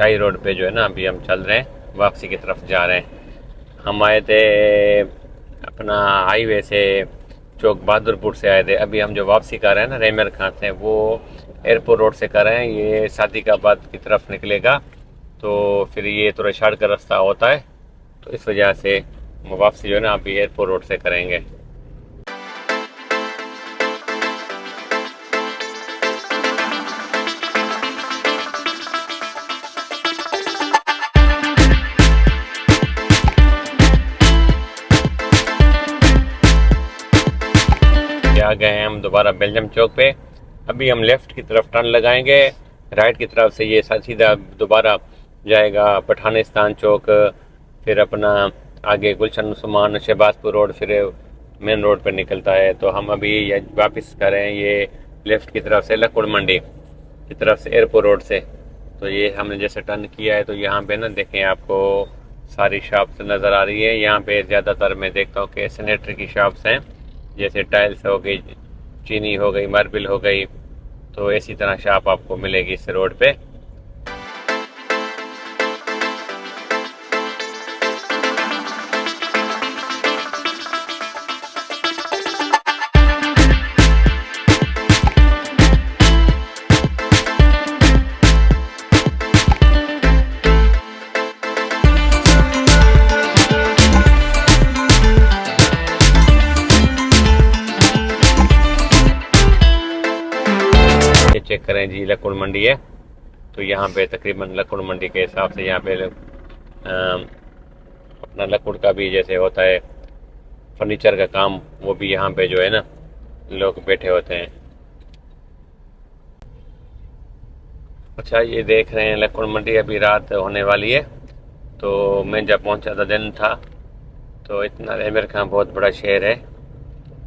शाही रोड पे जो है ना अभी हम चल रहे हैं, वापसी की तरफ जा रहे हैं। हम आए थे अपना हाईवे से, चौक बहादुरपुर से आए थे। अभी हम जो वापसी कर रहे हैं ना रेमर खां से, वो एयरपोर्ट रोड से कर रहे हैं। ये सादिकाबाद की तरफ निकलेगा, तो फिर ये थोड़ा शॉर्ट का रास्ता होता है, तो इस वजह से वापसी जो है ना अभी एयरपोर्ट रोड से करेंगे। आ गए हैं हम दोबारा बेल्जियम चौक पे। अभी हम लेफ्ट की तरफ टर्न लगाएंगे, राइट की तरफ से ये सीधा दोबारा जाएगा पठानिस्तान चौक, फिर अपना आगे गुलशन उस्मान शहबाजपुर रोड, फिर मेन रोड पर निकलता है। तो हम अभी वापस कर रहे हैं ये लेफ्ट की तरफ से लक्कुड़ मंडी की तरफ से एयरपोर्ट रोड से। तो ये हमने जैसे टर्न किया है, तो यहाँ पे ना देखें आपको सारी शॉप्स नज़र आ रही है। यहाँ पे ज़्यादातर मैं देखता हूँ कि सैनिटरी की शॉप्स हैं, जैसे टाइल्स हो गई, चीनी हो गई, मार्बल हो गई, तो इसी तरह शॉप आपको मिलेगी इस रोड पे। चेक करें जी, लक्कुड़ मंडी है, तो यहाँ पे तकरीबन लक्कुड़ मंडी के हिसाब से यहाँ पे अपना लक्कुड़ का भी जैसे होता है फर्नीचर का काम, वो भी यहाँ पे जो है ना लोग बैठे होते हैं। अच्छा, ये देख रहे हैं लक्कुड़ मंडी, अभी रात होने वाली है। तो मैं जब पहुँचा था दिन था, तो इतना रेमर खां बहुत बड़ा शहर है।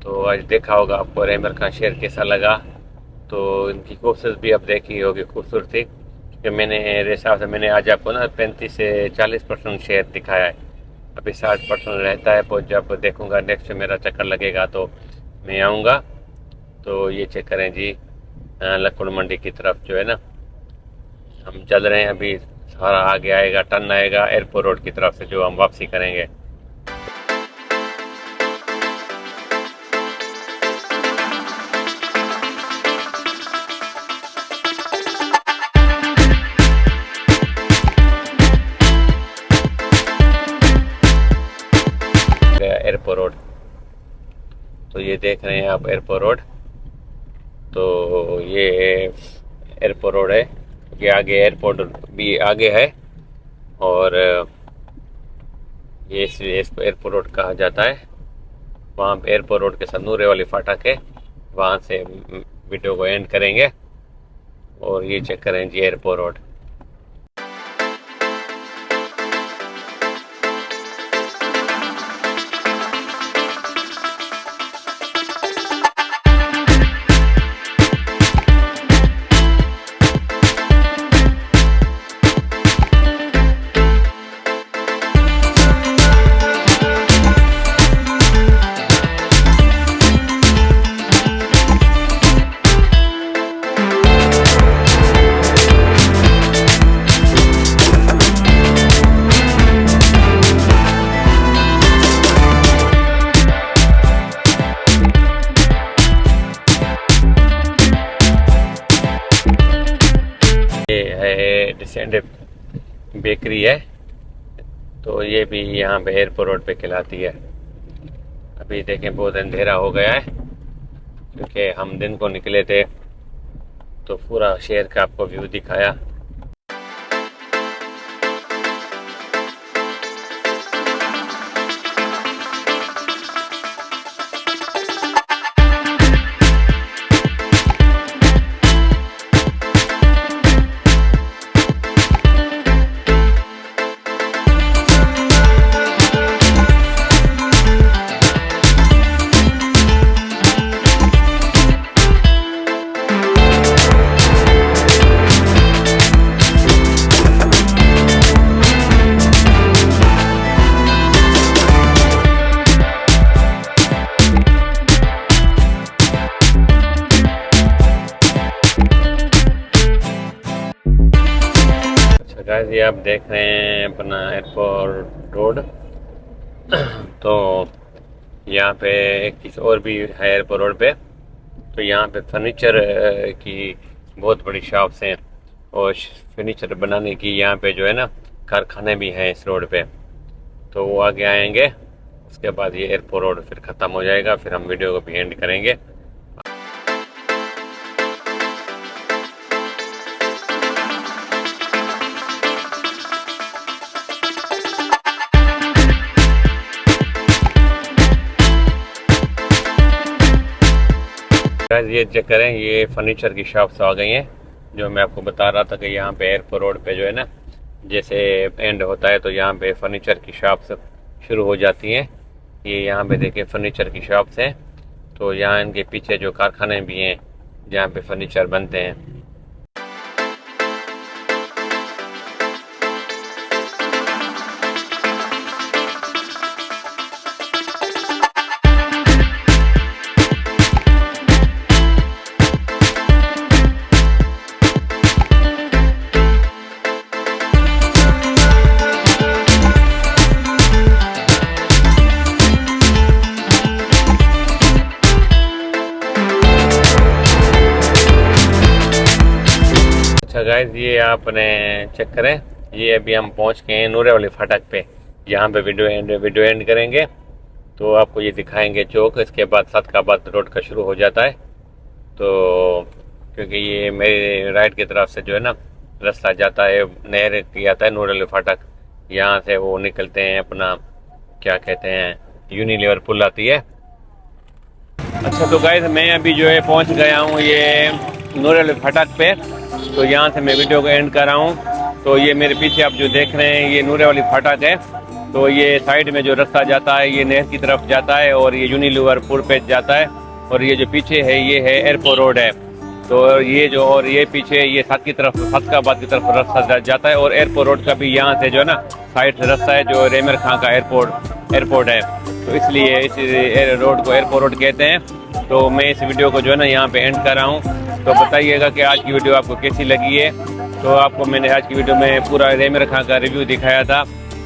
तो आज देखा होगा आपको रेमर खां शहर कैसा लगा। तो इनकी खूबसूरत भी अब देखी होगी खूबसूरती, कि मैंने मेरे हिसाब से मैंने आज आपको ना 35 से 40% शेयर दिखाया है, अभी 60% रहता है। तो जब देखूंगा नेक्स्ट मेरा चक्कर लगेगा तो मैं आऊँगा। तो ये चेक करें जी, लक्कुड़ मंडी की तरफ जो है ना हम चल रहे हैं। अभी सारा आगे आएगा, टर्न आएगा एयरपोर्ट रोड की तरफ से जो हम वापसी करेंगे। एयरपोर्ट रोड, तो ये देख रहे हैं आप एयरपोर्ट रोड। तो ये एयरपोर्ट रोड है, ये आगे एयरपोर्ट भी आगे है, और ये इसलिए इसको एयरपोर्ट रोड कहा जाता है। वहाँ पे एयरपोर्ट रोड के साथ नूरे वाली फाटक है, वहाँ से वीडियो को एंड करेंगे। और ये चेक करें जी एयरपोर्ट रोड। ये है डिसेंड बेकरी है, तो ये भी यहाँ पे एयरपोर्ट रोड पे खिलाती है। अभी देखें बहुत अंधेरा हो गया है, क्योंकि हम दिन को निकले थे, तो पूरा शहर का आपको व्यू दिखाया। गाइस ये आप देख रहे हैं अपना एयरपोर्ट रोड। तो यहाँ पे एक चीज़ और भी है एयरपोर्ट रोड पे। तो यहाँ पे फर्नीचर की बहुत बड़ी शॉप्स हैं और फर्नीचर बनाने की यहाँ पे जो है ना कारखाने भी हैं इस रोड पे। तो वो आगे आएंगे, उसके बाद ये एयरपोर्ट रोड फिर ख़त्म हो जाएगा, फिर हम वीडियो को भी एंड करेंगे। ये चेक करें, ये फर्नीचर की शॉप्स आ गई हैं। जो मैं आपको बता रहा था कि यहाँ पे एयरपोर्ट रोड पे जो है ना जैसे एंड होता है तो यहाँ पे फर्नीचर की शॉप्स शुरू हो जाती हैं। ये यहाँ पे देखिए फर्नीचर की शॉप्स हैं। तो यहाँ इनके पीछे जो कारखाने भी हैं जहाँ पे फर्नीचर बनते हैं। अच्छा गाइस ये आपने चेक करें, ये अभी हम पहुंच गए हैं नूरे वाली फाटक पे। यहाँ पे वीडियो एंड करेंगे तो आपको ये दिखाएंगे चौक। इसके बाद सदकाबाद रोड का शुरू हो जाता है। तो क्योंकि ये मेरी राइट की तरफ से जो है ना रास्ता जाता है, नहर की आता है नूरे वाली फाटक। यहाँ से वो निकलते हैं अपना क्या कहते हैं यूनिलीवर पुल आती है। अच्छा तो गाइस मैं अभी जो है पहुँच गया हूँ ये नूरे वाली फाटक पे। तो यहाँ से मैं वीडियो को एंड कर रहा हूँ। तो ये मेरे पीछे आप जो देख रहे हैं ये नूरे वाली फाटक है। तो ये साइड में जो रास्ता जाता है ये नहर की तरफ जाता है और ये यूनिलीवर पुल पे जाता है। और ये जो पीछे है ये है एयरपोर्ट रोड है। तो ये जो और ये पीछे ये साथ की तरफ सदकाबाद की तरफ रास्ता जाता है। और एयरपोर्ट रोड का भी यहाँ से जो है ना साइड से रास्ता है जो रेमर खां का एयरपोर्ट है। तो इसलिए इस रोड को एयरपोर्ट रोड कहते हैं। तो मैं इस वीडियो को जो है ना यहाँ पे एंड कर रहा हूँ। तो बताइएगा कि आज की वीडियो आपको कैसी लगी है। तो आपको मैंने आज की वीडियो में पूरा रेमर खां का रिव्यू दिखाया था।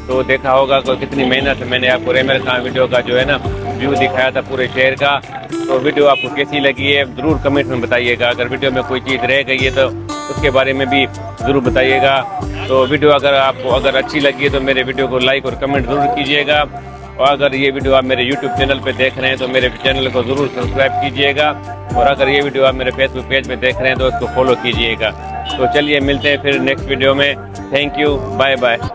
तो देखा होगा कि कितनी मेहनत से मैंने आपको रेमर खां वीडियो का जो है ना व्यू दिखाया था पूरे शहर का। तो वीडियो आपको कैसी लगी है ज़रूर कमेंट में बताइएगा। अगर वीडियो में कोई चीज़ रह गई है तो उसके बारे में भी ज़रूर बताइएगा। तो वीडियो अगर अच्छी लगी है तो मेरे वीडियो को लाइक और कमेंट ज़रूर कीजिएगा। और अगर ये वीडियो आप मेरे YouTube चैनल पे देख रहे हैं तो मेरे चैनल को ज़रूर सब्सक्राइब कीजिएगा। और अगर ये वीडियो आप मेरे फेसबुक पेज पे देख रहे हैं तो उसको फॉलो कीजिएगा। तो चलिए मिलते हैं फिर नेक्स्ट वीडियो में। Thank you, bye bye.